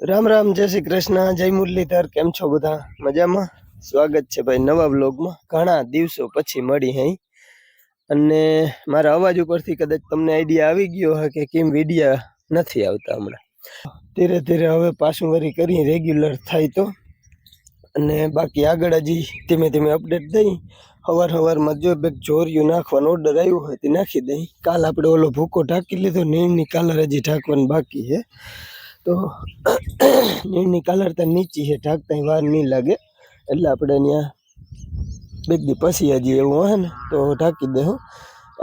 राम राम, जय श्री कृष्ण, जय मुरलीधर। केम छो बधा? मजामां? स्वागत छे भाई नवा ब्लॉगमां। घणा दिवसों पछी मळी हई अने मारा अवाज उपरथी कदाच तमने आइडिया आवी गयो हशे के केम विडियो नथी आवता हमणां। धीरे धीरे हवे पाछुं वरी करी रेग्युलर थाय तो अने बाकी आगळ हजी धीमे धीमे अपडेट दई। हवार जो बेग जोरिયું નાખવાનો ઓર્ડર આવ્યો હોય તે નાખી દઈ। કાલ આપણે ઓલો ભૂકો ઢાંકી લીધો, નીણની કાલર હજી ઢાંકવાનું બાકી છે। तो નીણની કાલર તો નીચી છે, ઢાંકતા વાર નહીં લાગે એટલે આપણે ત્યાં બેગ દી પછી હજી એવું હે ને તો ઢાંકી દેવું।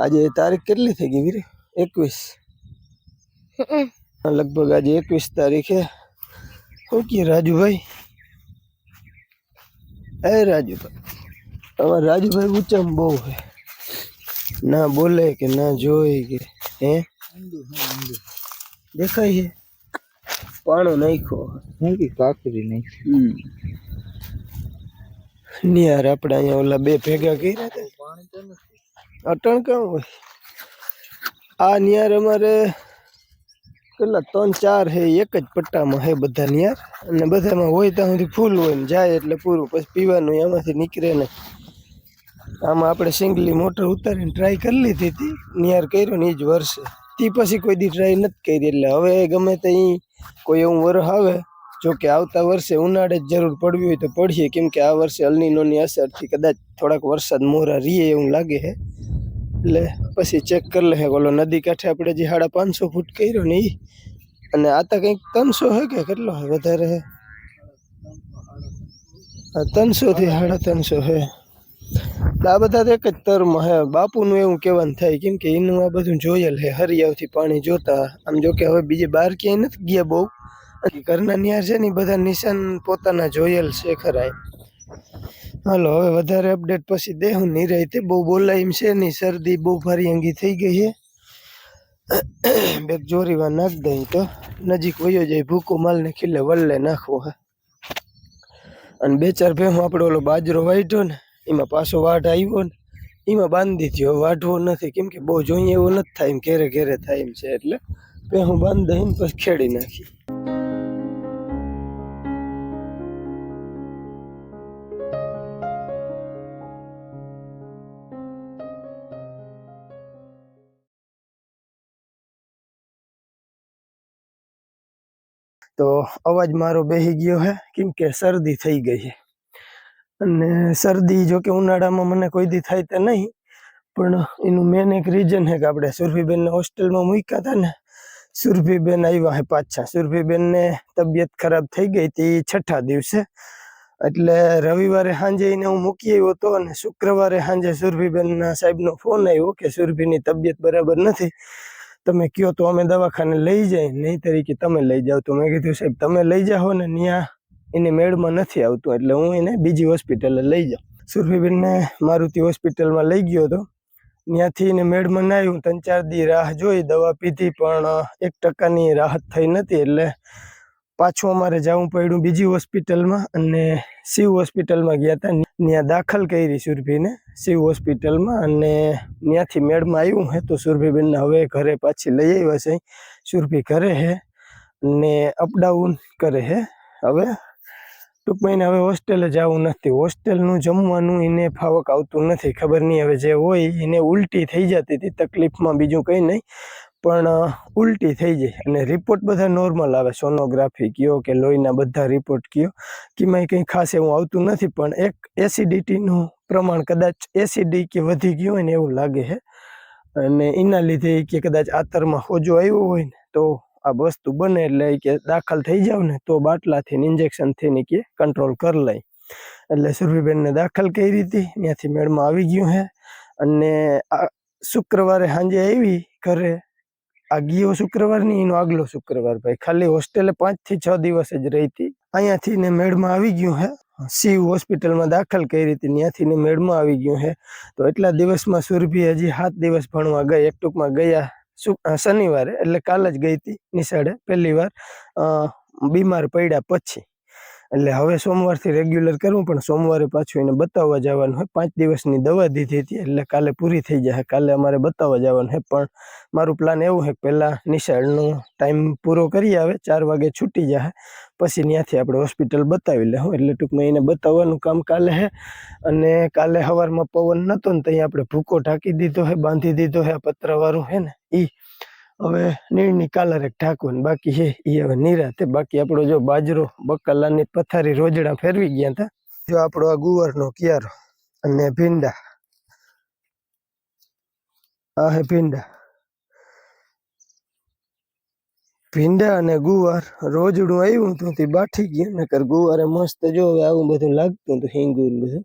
આજે તારીખ કેટલી થઈ ગઈ વીરે? 21 लगभग आज 21 तारीख है। શું કે રાજુભાઈ? ए राजूभाई, हमारा राजूभाई ऊंचा में बहु है, ना बोले के ना जोए के हैं देखाई है पाणो नहीं खो है कि काकरी नहीं नियार अपने अहीं ओला बे भेगा कर्या था अटण का होय आ नियार अमारे કેટલા 3-4 है एक ज पट्टा में है बधा नियार अने बधा में होय ત્યાં સુધી ફૂલ હોય ને જાય એટલે પૂરું પછી પીવાનું એમાંથી નીકળે નહીં। આમાં આપણે સિંગલી મોટર ઉતારીને ટ્રાય કરી લીધી હતી, નિયાર કર્યો ને એ જ વર્ષે તી પછી કોઈ દી ટ્રાય નથી કરી એટલે હવે ગમે તે કોઈ એવું વરસ આવે જો કે આવતા વર્ષે ઉનાળે જ જરૂર પડવી હોય તો પડીએ કેમ કે આ વર્ષે અલનીનોની અસરથી કદાચ થોડાક વરસાદ મોરા રીએ એવું લાગે છે એટલે પછી ચેક કરી લે। ઓલો નદી કાંઠે આપણે જે 550 ફૂટ કર્યો ને એ અને આ તો કંઈક 300 હે કે કેટલો હે વધારે હે 300 થી 350 હે। આ બધા તો એક જ તરમાં હે। બાપુનું એવું કહેવાનું થાય કેમ કે એનું આ બધું જોયેલ હે હરિયાવથી પાણી જોતા। આમ જો કે હવે બીજે બહાર ક્યાંય નથી ગયા બહુ, ઘરના નિયાર છે ને બધા નિશાન પોતાના જોયેલ છે ખરા। હાલો હવે વધારે અપડેટ પછી દેહું નિરાયતે, બહુ બોલાય એમ છે નહીં, શરદી બહુ ભારી અંગી થઈ ગઈ છે। બેગ જોરીવા નાખ દઈ તો નજીક વયો જાય, ભૂકો માલને ખીલે વલ્લે નાખવો હે। અને 2-4 ભેહું આપણે ઓલો બાજરો વાઢ્યો ને એમાં પાછો વાઢ આવ્યો ને એમાં બાંધી દીધો, વાઢવો નથી કેમ કે બહુ જોઈએ એવું નથી થાય એમ, ઘેરે ઘેરે થાય એમ છે એટલે ભેહું બાંધી દઈને પછી ખેડી નાખી। तो अवाज मारो बेही गयो है केम के शरदी थई गई है अने शरदी जो के उनाळा में मने कोई दी थाय तो नहीं पण एनु मेन एक रीजन है कि आपणे सुरभीबेन ने होस्टेल में मूक्या था ने, सुरभीबेन आव्या है पाछा। सुरभीबेन ने तबियत खराब थई गई थी 6ठा दिवसे એટલે રવિવારે સાંજે એને હું મૂકી આવ્યો હતો અને શુક્રવારે સાંજે સુરભીબેનના સાહેબનો ફોન આવ્યો કે સુરભીની તબિયત બરાબર નથી, તમે કયો તો અમે દવાખાને લઈ જાય, નહીં તરીકે તમે લઈ જાઓ। તો મેં કીધું સાહેબ તમે લઈ જાઓ ને ત્યાં એને મેળમાં નથી આવતું એટલે હું એને બીજી હોસ્પિટલે લઈ જાઉં। સુરભીબેનને મારુતિ હોસ્પિટલમાં લઈ ગયો હતો, ત્યાંથી એને મેળમાં ના આવ્યું। 3-4 દી રાહ જોઈ, દવા પીધી પણ 1% રાહત થઈ નથી એટલે પાછું અમારે જવું પડ્યું બીજી હોસ્પિટલમાં અને શિવ હોસ્પિટલમાં ગયા હતા। ત્યાં દાખલ કરી સુરભીને શિવ હોસ્પિટલમાં અને ત્યાંથી મેળમાં આવ્યું હે તો સુરભીબેનને હવે ઘરે પાછી લઈ આવ્યા છે। સુરભી ઘરે હે ને અપડાઉન કરે હે। હવે ટૂંક મહિને હવે હોસ્ટેલે જવું નથી, હોસ્ટેલનું જમવાનું એને ફાવક આવતું નથી, ખબર નહીં હવે જે હોય એને ઉલટી થઈ જતી હતી તકલીફમાં, બીજું કંઈ નહીં પણ ઉલટી થઈ જાય અને રિપોર્ટ બધા નોર્મલ આવે, સોનોગ્રાફી કયો કે લોહીના બધા રિપોર્ટ કયો કે એમાં કંઈ ખાસ એવું આવતું નથી, પણ એક એસિડિટીનું પ્રમાણ કદાચ એસિડી કે વધી ગયું હોય ને એવું લાગે છે, અને એના લીધે કે કદાચ આતરમાં સોજો આવ્યો હોય ને તો આ વસ્તુ બને, એટલે કે દાખલ થઈ જાવ ને તો બાટલાથી ઇન્જેક્શનથી ને કે કંટ્રોલ કરી લઈ. એટલે સુરભીબેનને દાખલ કરી હતી, ત્યાંથી મેળમાં આવી ગયું છે. અને શુક્રવારે સાંજે આવી ઘરે, આ ગયો શુક્રવાર નહીં એનો આગલો શુક્રવાર ભાઈ, ખાલી હોસ્ટેલે 5 થી 6 દિવસ જ રહી હતી. અહીંયાથી ને મેળમાં આવી ગયું છે, શિવ હોસ્પિટલમાં દાખલ કરી હતી, ત્યાંથી ને મેળમાં આવી ગયું છે. તો એટલા દિવસમાં સુરભી હજી 7 દિવસ ભણવા ગઈ. એક ટૂંકમાં ગયા શનિવારે, એટલે કાલે જ ગઈ હતી નિશાળે પહેલી વાર બીમાર પડ્યા પછી. એટલે હવે સોમવારથી રેગ્યુલર કરવું, પણ સોમવારે પાછું એને બતાવવા જવાનું હોય. 5 દિવસની દવા દીધી હતી, એટલે કાલે પૂરી થઈ જશે. કાલે અમારે બતાવવા જવાનું છે, પણ મારું પ્લાન એવું છે કે પહેલાં નિશાળનો ટાઈમ પૂરો કરી આવે, 4 વાગે છૂટી જશે, પછી ત્યાંથી આપણે હોસ્પિટલ બતાવી લેવું. એટલે ટૂંકમાં એને બતાવવાનું કામ કાલે છે. અને કાલે સવારમાં પવન નહોતો ને ત્યાં આપણે ભૂકો ઢાંકી દીધો છે, બાંધી દીધો છે, પતરાવાળું છે ને એ. હવે નીણની કાલર એક ઢાંકવાનું બાકી છે, એ હવે નિરાતે. બાકી આપણો જો બાજરો બકાલાની પથારી રોજડા ફેરવી ગયા હતા. જો આપણો આ ગુવારનો ક્યારો અને ભીંડા, આ હે ભીંડા અને ગુવાર રોજડું આવ્યું હતું તે બાઠી ગયું, નકર ગુવારે મસ્ત જો આવું બધું લાગતું હતું, હિંગું બધું.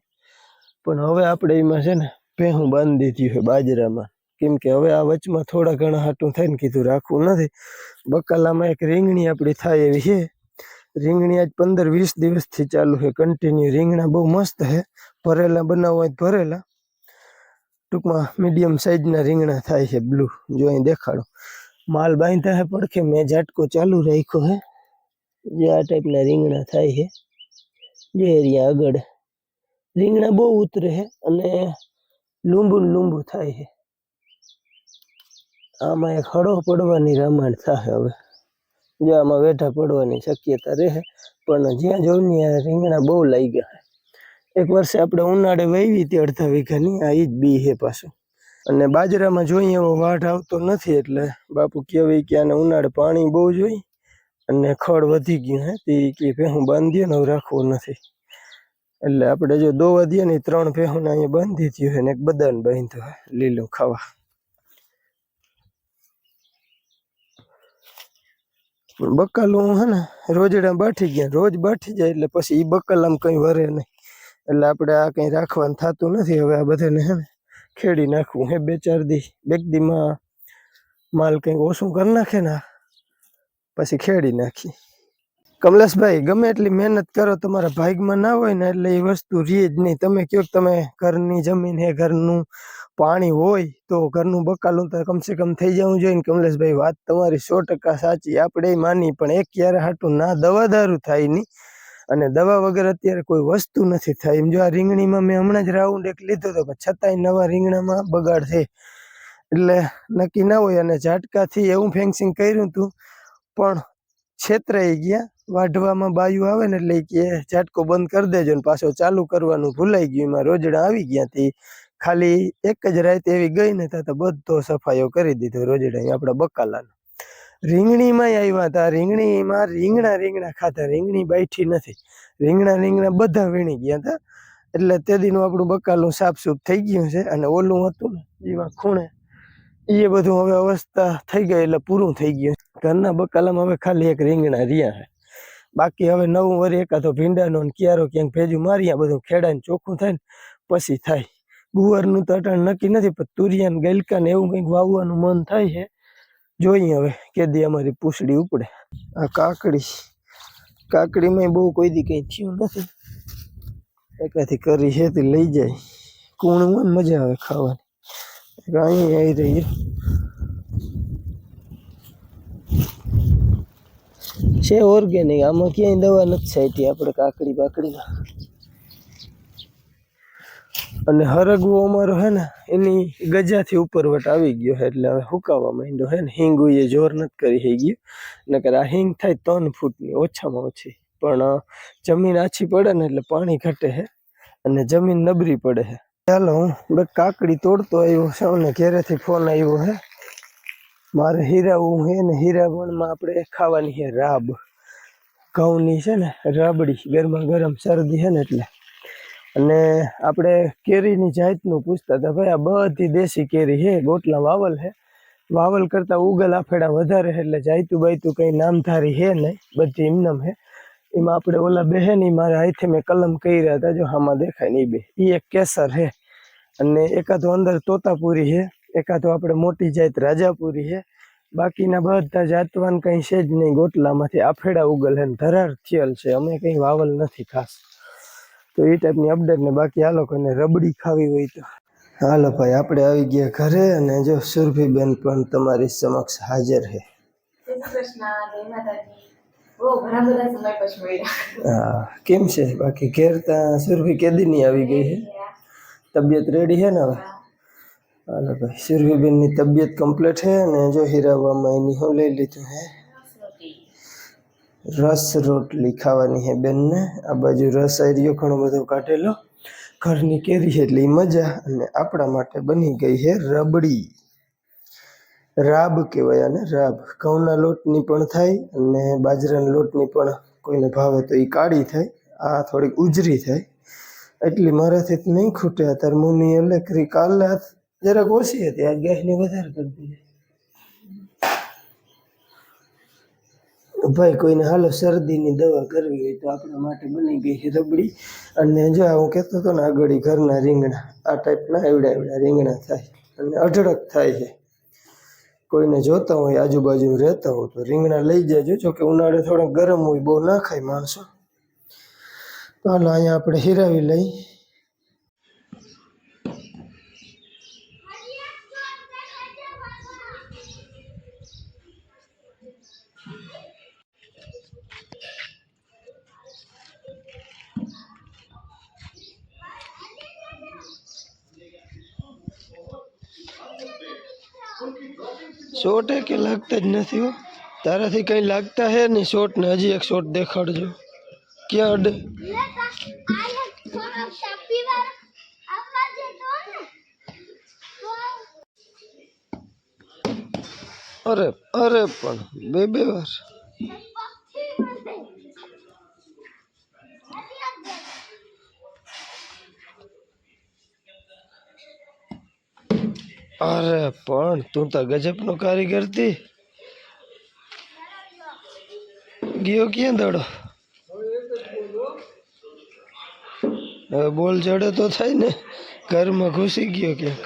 પણ હવે આપણે એમાં છે ને ભેહું બાંધી દીધી હોય બાજરામાં, કેમ કે હવે આ વચમાં થોડા ઘણા હાટું થઈને કીધું રાખવું નથી. બકાલામાં એક રીંગણી આપણી થાય એવી છે. રીંગણી આજ 15-20 દિવસથી ચાલુ છે કન્ટિન્યુ. રીંગણા બહુ મસ્ત છે, ભરેલા બનાવવા હોય ભરેલા. ટૂંકમાં મીડિયમ સાઈઝના રીંગણા થાય છે બ્લુ. જો અહીં દેખાડો, માલ બાંધ્યા છે પડખે, મેં ઝાટકો ચાલુ રાખ્યો છે. જે આ ટાઈપના રીંગણા થાય છે, જે એરિયા આગળ રીંગણા બહુ ઉતરે છે અને લીંબુ થાય છે. આમાં એક હળો પડવાની રામાયણ થાય હવે, જો આમાં વેઢા પડવાની શક્યતા રહે. પણ જ્યાં જોઉં ત્યાં રીંગણા બહુ લાગ્યા છે. એક વર્ષે આપણે ઉનાળે વાવી હતી 1/2 વીઘાની, આ ઈ જ બી છે પાછું. અને બાજરામાં જોઈએ એવો વાઢ આવતો નથી, એટલે બાપુ કહેવાય કે આને ઉનાળે પાણી બહુ જોઈએ અને ખડ વધી ગયું હે, તે કે ભેહું બાંધીએ ને હવે રાખવું નથી. એટલે આપણે જો દોવા દઈએ ને 3 ભેહુંને અહીંયા બાંધી દીધું છે ને એક બદાન બાંધ્યું છે લીલું ખાવા. બકાલું હે ને રોજડા બાઠી ગયા, રોજ બાઠી જાય એટલે પછી એ બકાલામાં કંઈ વરે નહીં. એટલે આપણે આ કંઈ રાખવાનું થતું નથી. હવે આ બધાને હે ને ખેડી નાખવું હે 2-4 દી. 1 દીમાં માલ કંઈક ઓછું કરી નાખે ને પછી ખેડી નાખી. કમલેશભાઈ, ગમે એટલી મહેનત કરો તમારા ભાગમાં ના હોય ને એટલે એ વસ્તુ રહે જ નહીં. તમે કહો તમે ઘરની જમીન હે, ઘરનું પાણી હોય તો ઘરનું બકાલું તો કમસે કમ થઈ જવું જોઈએ ને. કમલેશભાઈ, વાત તમારી 100% સાચી, આપણે માની, પણ એક ક્યારે હાટું ના દવા દારૂ થાય નહીં, અને દવા વગર અત્યારે કોઈ વસ્તુ નથી થાય. એમ જો આ રીંગણીમાં મેં હમણાં જ રાઉન્ડ એક લીધો હતો, પણ છતાંય નવા રીંગણામાં બગાડ છે, એટલે નક્કી ના હોય. અને ઝાટકાથી એવું ફેન્સિંગ કર્યું હતું, પણ છેતરાઈ ગયા. વાઢવામાં બાયું આવે ને એટલે કે ઝાટકો બંધ કરી દેજો, ને પાછો ચાલુ કરવાનું ભૂલાઈ ગયું. એમાં રોજડા આવી ગયા હતી. ખાલી એક જ રાત એવી ગઈ ને તો બધો સફાઈઓ કરી દીધો રોજડા આપણા બકાલાનો. રીંગણીમાં આવ્યા હતા, રીંગણીમાં રીંગણા ખાધા, રીંગણી બાઈઠી નથી. રીંગણા બધા વીણી ગયા હતા. એટલે તે દીનું આપણું બકાલું સાફસૂફ થઈ ગયું છે. અને ઓલું હતું ને એમાં ખૂણે, એ બધું હવે અવસ્થા થઈ ગઈ, એટલે પૂરું થઈ ગયું. ઘરના બકાલામાં હવે ખાલી એક રીંગણા રહ્યા છે. બાકી હવે નવું વરી એકાદો ભીંડાનો ક્યારો ક્યાંક ભેજું મારી, આ બધું ખેડાઈને ચોખ્ખું થાય ને પછી થાય. ગુવારનું તો અટાણ નક્કી નથી, પણ તુરિયાન ગલકાને એવું કંઈક વાવવાનું મન થાય છે. જોઈએ હવે કેદી અમારી પૂછડી ઉપડે. આ કાકડીમાં બહુ કોઈ દી કંઈ થયું નથી. એકાથી કરી છે તે લઈ જાય, કૂણું મજા આવે ખાવાની. અહીં આવી રહી છે ઓર્ગેનિક, આમાં ક્યાંય દવા નથી છાંટી આપણે કાકડી બાકડીમાં. અને હરગવો અમારો હે ને એની ગજાથી ઉપરવટ આવી ગયો છે, એટલે હવે હુકાવા માંડ્યો હે ને. હિંગ એ જોર નથી કરી થઈ ગયું, નકર આ હિંગ થાય 3 ફૂટની ઓછામાં ઓછી. પણ જમીન આછી પડે ને એટલે પાણી ઘટે છે અને જમીન નબળી પડે છે. ચાલો હું કાકડી તોડતો આવ્યો છું ને ઘેરેથી ફોન આવ્યો હે મારે હીરાવું હે ને હીરાવણમાં આપણે ખાવાની છે રાબ ઘઉંની છે ને રાબડી ગરમા ગરમ શરદી છે ને એટલે અને આપણે કેરીની જાતનું પૂછતા હતા ભાઈ આ બધી દેશી કેરી છે ગોટલા વાવલ છે વાવલ કરતા ઉગલ આફેડા વધારે છે એટલે જાયતું બાયતું કંઈ નામધારી છે નહીં બધી એમનેમ છે એમાં આપણે ઓલા બે હે ને મારા હાથે મેં કલમ કર્યા હતા જો આમાં દેખાય નહીં બે એ એક કેસર છે અને એકાદો અંદર તોતાપુરી છે એકાદો આપણે મોટી જાત રાજાપુરી છે બાકીના બધા જાતવાન કંઈ છે જ નહીં ગોટલામાંથી આફેડા ઉગલ છે ને ધરાર થયેલ છે અમે કંઈ વાવલ નથી ખાસ તો એ ટાઈપની અપડેટ ને બાકી આ લોકોને રબડી ખાવી હોય તો હાલો ભાઈ આપણે આવી ગયા ઘરે અને જો સુરભીબેન પણ તમારી સમક્ષ હાજર છે હા કેમ છે બાકી ઘેર ત્યાં સુરભી કેદીની આવી ગઈ છે તબિયત રેડી છે ને હવે હાલો ભાઈ સુરભીબેનની તબિયત કમ્પ્લીટ છે અને જો હીરાવામાં એની હું લઈ લીધું હે રસ રોટલી ખાવાની છે બેનને આ બાજુ રસ આર્યો ઘણો બધો કાઢેલો ઘરની કેરી એટલે મજા અને આપણા માટે બની ગઈ છે રબડી રાબ કહેવાય અને રાબ ઘઉંના લોટની પણ થાય અને બાજરાના લોટની પણ કોઈને ભાવે તો એ કાળી થાય આ થોડીક ઉજરી થાય એટલી મારાથી નહીં ખૂટે અત્યારે મમ્મી એટલે કાલે જરાક ઓછી હતી આ ગેસની વધારે કરી દીધી ભાઈ કોઈને હાલો શરદીની દવા કરવી હોય તો આપણા માટે બની ગઈ છે રબડી અને જો હું કહેતો હતો ને આગળ ઘરના રીંગણા આ ટાઈપના એવડા એવડા રીંગણા થાય અને અઢળક થાય છે કોઈને જોતા હોય આજુબાજુ રહેતા હોય તો રીંગણા લઈ જજો જો કે ઉનાળે થોડા ગરમ હોય બહુ ના ખાય માણસો તો હાલો અહીંયા આપણે હીરાવી લઈ શોટ કે લાગતા જ નથી હો તારાથી કઈ લાગતા હે નહીં શોટ ને હજી એક શોટ દેખાડજો ક્યાં અડે અરે અરે પણ બે વાર અરે પણ તું તો ગજબનો કારીગર હતી ગયો ક્યાં દડો હવે બોલ જડે તો થાય ને ઘરમાં ઘૂસી ગયો ક્યાંક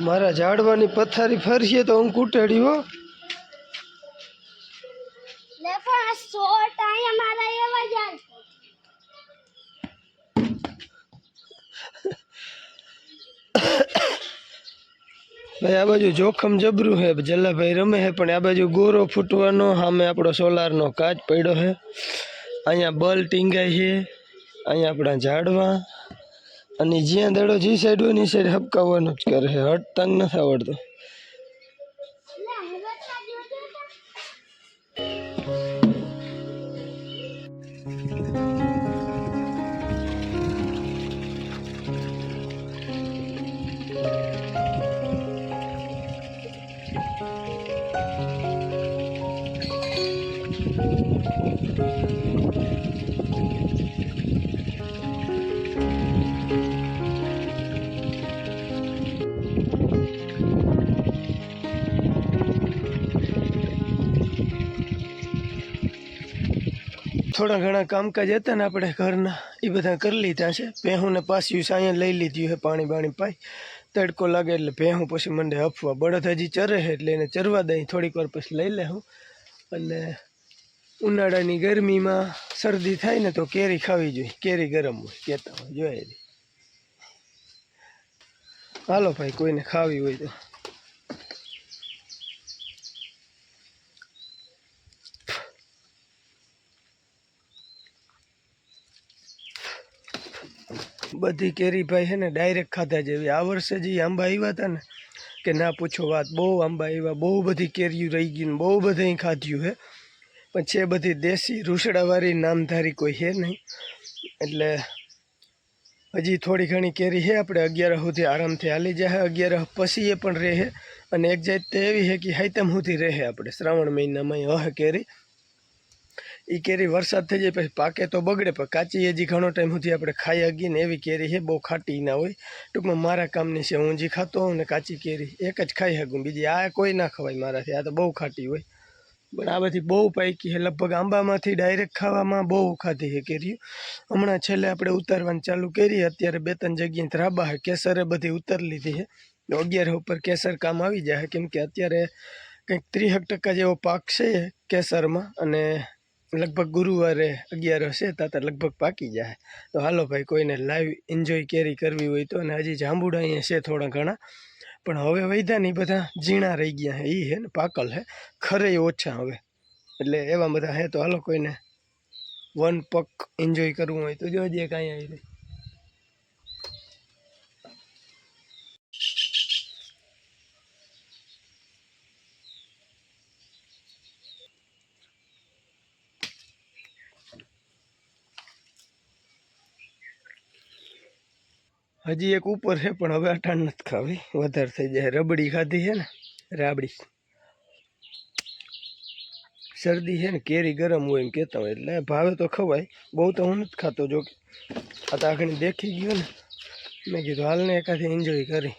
મારા ઝાડવાની પથારી ફરશે તો હું કૂટેડી હો ભાઈ આ બાજુ જોખમ જબરું હે જલ્લાભાઈ રમે હે પણ આ બાજુ ગોરો ફૂટવાનો સામે આપણો સોલારનો કાચ પડ્યો હે અહીંયા બલ ટીંગાય છે અહીંયા આપણા ઝાડવા અને જ્યાં દડો જે સાઈડ હોય ને એ સાઈડ હપકાવવાનું જ કરે છે હટતાંગ નથી આવડતો થોડા ઘણા કામકાજ હતા ને આપણે ઘરના એ બધા કરી લીધા છે ભેહુંને પાછું સાયા લઈ લીધું છે પાણી બાણી પાઈ તડકો લાગે એટલે ભેહું પછી મંડે હફવા બળદ હજી ચરે છે એટલે એને ચરવા દઈ થોડીક વાર પછી લઈ લે હું અને ઉનાળાની ગરમીમાં શરદી થાય ને તો કેરી ખાવી જોઈએ કેરી ગરમ હોય કહેતા હોય જોઈએ હાલો ભાઈ કોઈને ખાવી હોય તો બધી કેરી ભાઈ છે ને ડાયરેક્ટ ખાધા જેવી. આ વર્ષે જે આંબા આવ્યા હતા ને કે ના પૂછો વાત, બહુ આંબા આવ્યા, બહુ બધી કેરીઓ રહી ગઈ ને બહુ બધું ખાધ્યું છે. પણ છે બધી દેશી રૂસડાવાળી, નામધારી કોઈ છે નહીં. એટલે હજી થોડી ઘણી કેરી છે, આપણે 11 સુધી આરામથી હાલી જાય. 11 પછી એ પણ રહે. અને એક જાત તો એવી છે કે હાઈતમ સુધી રહે. આપણે શ્રાવણ મહિનામાં હે કેરી. એ કેરી વરસાદ થઈ જાય પછી પાકે તો બગડે, પણ કાચી હજી ઘણો ટાઈમ સુધી આપણે ખાઈ શકીએ ને એવી કેરી છે. બહુ ખાટી ના હોય. ટૂંકમાં મારા કામની છે. હું જે ખાતો હોઉં ને કાચી કેરી એક જ ખાઈ શકું, બીજી આ કોઈ ના ખવાય મારાથી. આ તો બહુ ખાટી હોય. પણ આ બધી બહુ પાકી છે. લગભગ આંબામાંથી ડાયરેક્ટ ખાવામાં બહુ ખાધી છે કેરીઓ. હમણાં છેલ્લે આપણે ઉતારવાનું ચાલુ કરી. અત્યારે 2-3 જગ્યાએ ધ્રાબા છે. કેસરે બધી ઉતારી લીધી છે. 11 ઉપર કેસર કામ આવી જાય, કેમ કે અત્યારે કંઈક 30% જેવો પાક છે કેસરમાં. અને લગભગ ગુરુવારે 11 હશે તાતા લગભગ પાકી જાય. તો હાલો ભાઈ, કોઈને લાઈવ એન્જોય કેરી કરવી હોય તો. અને હજી જાંબુડા અહીંયા છે થોડા ઘણા, પણ હવે વૈધા નહીં, બધા ઝીણા રહી ગયા છે. એ છે ને પાકલ છે, ખરે ઓછા હવે. એટલે એવા બધા છે. તો હાલો, કોઈને વન પક એન્જોય કરવું હોય તો જોજે કાંઈ આવી. હજી એક ઉપર છે પણ હવે અટાણ નથી ખાવી, વધારે થઈ જાય. રબડી ખાધી છે ને, રાબડી. શરદી છે ને, કેરી ગરમ હોય એમ કહેતા હોય, એટલે ભાવે તો ખવાય. બહુ તો હું નથી ખાતો. જો કે આ તો આગળ દેખી ગયો ને, મેં કીધું હાલને એકાથી એન્જોય કરી.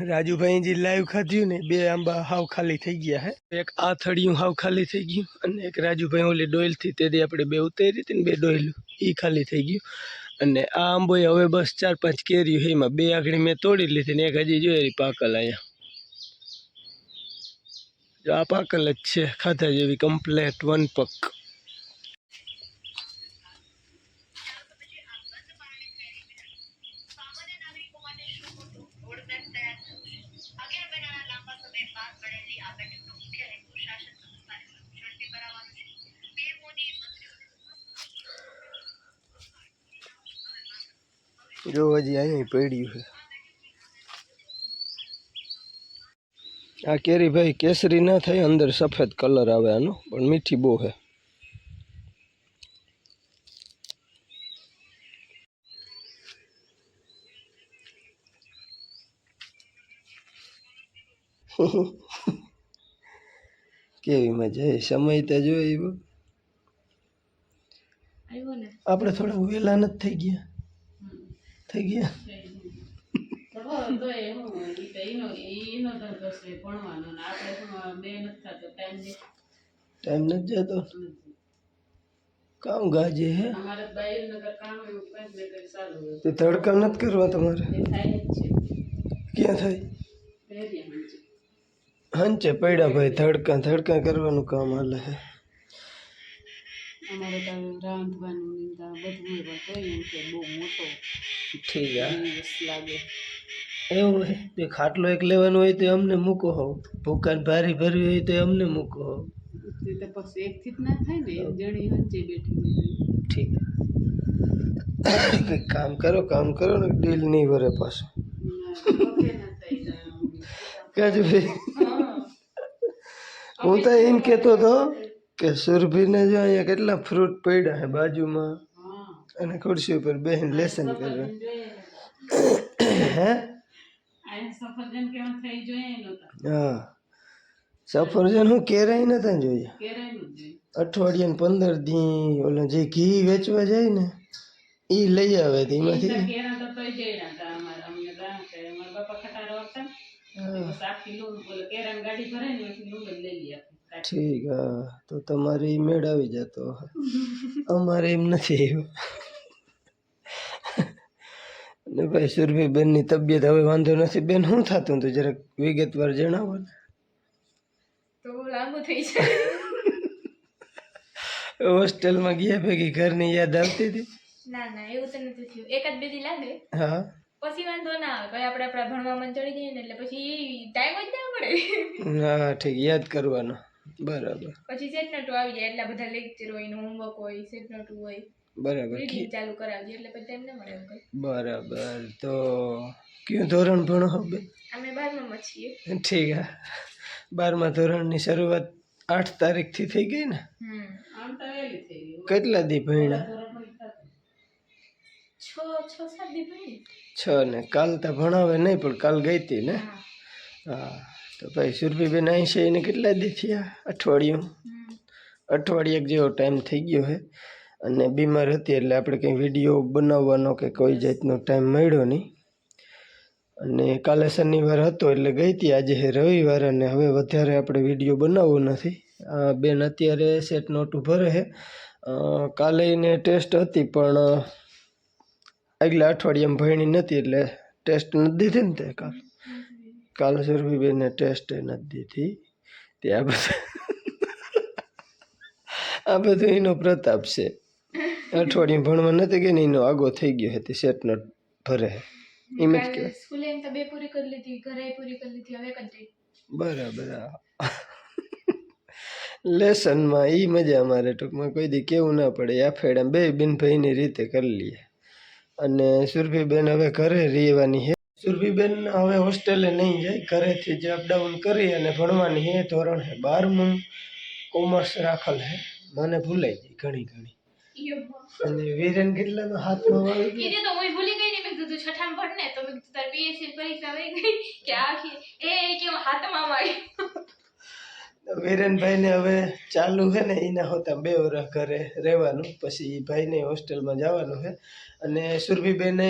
રાજુભાઈ જે લાઈવ ખાધ્યું ને, 2 આંબા હાવ ખાલી થઈ ગયા હે. એક આ થળિયું હાવ ખાલી થઈ ગયું, અને એક રાજુભાઈ ઓલી ડોઈલથી તેથી આપણે 2 ઉતારી હતી ને, 2 ડોઈલું એ ખાલી થઈ ગયું. અને આ આંબો હવે બસ 4-5 કેરીઓ છે, એમાં 2 આગળ મેં તોડી લીધી ને એક હજી જોઈએ પાકલ. અહીંયા જો આ પાકલ જ છે, ખાધા જેવી કમ્પ્લેટ વન પક. જો હજી અહીંયા પડ્યું છે. આ કેરી ભાઈ કેસરી ના થાય, અંદર સફેદ કલર આવે આનો, પણ મીઠી બહુ છે. કેવી મજા, સમય તો જોઈ. આપણે થોડા વેલા નથી થઈ ગયા. ટાઈમ નથી જતો. કામ ગાજે હે તે તડકા નથી કરવા તમારે? ક્યાં થાય? હંચે પડ્યા ભાઈ, ધડકા કરવાનું કામ હાલે છે. અમારે તો રાંધવાનું બધું બહુ મોટો ઠીક લાગે એવું હોય. તે ખાટલો એક લેવાનો હોય તો અમને મૂકો હોવ, ભૂકાન ભારી ભરવી હોય તો અમને મૂકો હોવ. પછી એકથી જ ના થાય ને, એક જણી હંચે બેઠી. ઠીક, કંઈક કામ કરો ને, ડીલ નહીં ભરે પાછું. કાજુ ભાઈ, હું તો એમ કહેતો હતો કે સુરભીને જો અહીંયા કેટલા ફ્રૂટ પડ્યા છે બાજુમાં, અને ખુરશી ઉપર બેહીને લેસન કરે. હે હા, સફરજન હું કેરાય નતા જોઈએ. અઠવાડિયા 15 દી ઓલા જે ઘી વેચવા જાય ને એ લઈ આવે. એમાંથી ઠીક. હા, તો તમારે મેળ આવી જતો. અમારે એમ નથી. ને ભાઈ સુરભી બેનની તબિયત હવે વાંધો નથી. બેન શું થતું હતું જરાક વિગતવાર જણાવો ને. તો લાંબુ થઈ જાય. હોસ્ટેલમાં ગયા ભેગી ઘરની યાદ આવતી હતી? ના એવું તો નથી થયું. એક જ બીજી લાગે. હા, પછી વાંધો ના આવે. ભાઈ આપણે આપણા ભણવામાં ચડી જઈએ ને એટલે પછી ટાઈમ જ ના મળે. હા ઠીક, યાદ કરવાનો. બરાબર. પછી સેટ નોટ આવી જાય, એટલા બધા લેક્ચર હોય ને હોમવર્ક હોય, સેટ નોટ હોય, બરાબર. રીડિંગ ચાલુ કરાવી એટલે પછી ટાઈમ ન મળે એમ કઈ. બરાબર. તો કયું ધોરણ ભણો હો બેન? અમે 12માં છીએ. ઠીક હે. 12મા ધોરણની શરૂઆત 8 તારીખથી થઈ ગઈ ને? આમ તો વહેલી થઈ ગઈ. કેટલા દી ભણ્યા? 6-7 દી ભણી. 6 ને કાલ તો ભણાવે નહીં, પણ કાલ ગઈ હતી ને? હા. તો ભાઈ સુરભીબેન અહીં છે એને કેટલા દી થયા? અઠવાડિયું. અઠવાડિયે જેવો ટાઈમ થઈ ગયો છે. અને બીમાર હતી એટલે આપણે કંઈ વિડીયો બનાવવાનો કે કોઈ જાતનો ટાઈમ મળ્યો નહીં. અને કાલે શનિવાર હતો એટલે ગઈ હતી. આજે છે રવિવાર અને હવે વધારે આપણે વિડીયો બનાવવો નથી. બેન અત્યારે સેટ નોટું ભરે છે. કાલે એને ટેસ્ટ હતી પણ આગલા અઠવાડિયામાં ભણી નથી એટલે ટેસ્ટ નથી દીધી ને તે કાલ સુરભીબેનને ટેસ્ટ નથી દીધી. ત્યાં આ બધું એનો પ્રતાપ છે. અઠવાડિયું ભણવા નથી ગઈ ને એનો આગો થઈ ગયો છે તે સેટ નોટ ભરે. એમ જ કહેવાય. સ્કૂલે એમ તો 2 પૂરી કરી લીધી, ઘરે પૂરી કરી લીધી, હવે કંઈ. બરાબર. લેસનમાં એ મજા અમારે ટૂંકમાં કોઈ દી કેવું ના પડે. આ ફેડા બે બેન ભાઈની રીતે કરી લઈએ. અને સુરભીબેન હવે ઘરે રહેવાની છે. સુરભીબેન હવે હોસ્ટેલે નહીં જાય, ઘરેથી જ અપડાઉન કરી અને ભણવાની છે. ધોરણ છે 12મું, કોમર્સ રાખેલ છે. મને ભૂલાઈ ગઈ ઘણી. અને વીરેન કેટલાનો હાથમાં વાળી ગઈ? એને તો હું ભૂલી ગઈ ને, મેં કીધું છઠ્ઠામાં ભણ ને, તો મેં કીધું તાર પીએસસી પરીક્ષા વહી ગઈ કે આખી કે હાથમાં વાળી. વીરેનભાઈને હવે ચાલુ છે ને એના હોતા 2 વર્ષ ઘરે રહેવાનું, પછી ભાઈને હોસ્ટેલમાં જવાનું છે. અને સુરભીબેને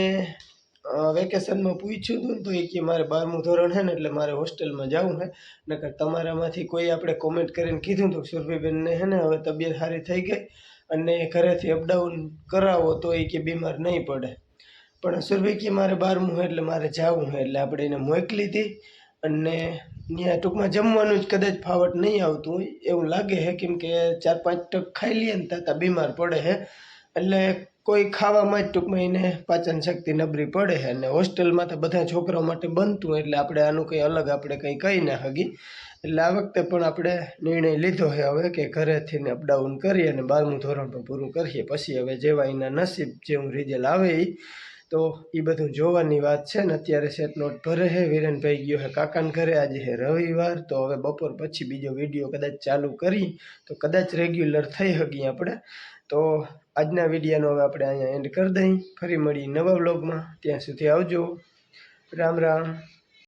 વેકેશનમાં પૂછ્યું હતું ને તો એ કે મારે 12મું ધોરણ છે ને એટલે મારે હોસ્ટેલમાં જવું છે. નકર તમારામાંથી કોઈ આપણે કોમેન્ટ કરીને કીધું હતું સુરભીબેનને છે ને હવે તબિયત સારી થઈ ગઈ અને ઘરેથી અપડાઉન કરાવો તો એ કે બીમાર નહીં પડે. પણ સુરભી કે મારે 12મું એટલે મારે જવું છે એટલે આપણે એને મોકલી હતી. અને ત્યાં ટૂંકમાં જમવાનું જ કદાચ ફાવટ નહીં આવતું હોય એવું લાગે છે, કેમ કે 4-5 ટક ખાઈ લઈએ ને તાતા બીમાર પડે છે. એટલે કોઈ ખાવામાં જ ટૂંકમાં એને પાચન શક્તિ નબળી પડે છે. અને હોસ્ટેલમાં તો બધા છોકરાઓ માટે બનતું એટલે આપણે આનું કંઈ અલગ આપણે કંઈ કહી ના હગી. એટલે આ વખતે પણ આપણે નિર્ણય લીધો છે હવે કે ઘરેથી ને અપડાઉન કરી અને 12મું ધોરણ પણ પૂરું કરીએ. પછી હવે જેવા એના નસીબ જેવું રિઝલ્ટ આવે એ તો એ બધું જોવાની વાત છે ને. અત્યારે સેટ નોટ ભરે છે. વીરેનભાઈ ગયો છે કાકાને ઘરે, આજે છે રવિવાર, તો હવે બપોર પછી બીજો વિડીયો કદાચ ચાલુ કરી તો કદાચ રેગ્યુલર થઈ શકીએ આપણે. તો આજના વિડીયોનો હવે આપણે અહીંયા એન્ડ કરી દઈએ. ફરી મળીએ નવા વ્લોગમાં. ત્યાં સુધી આવજો. રામ રામ.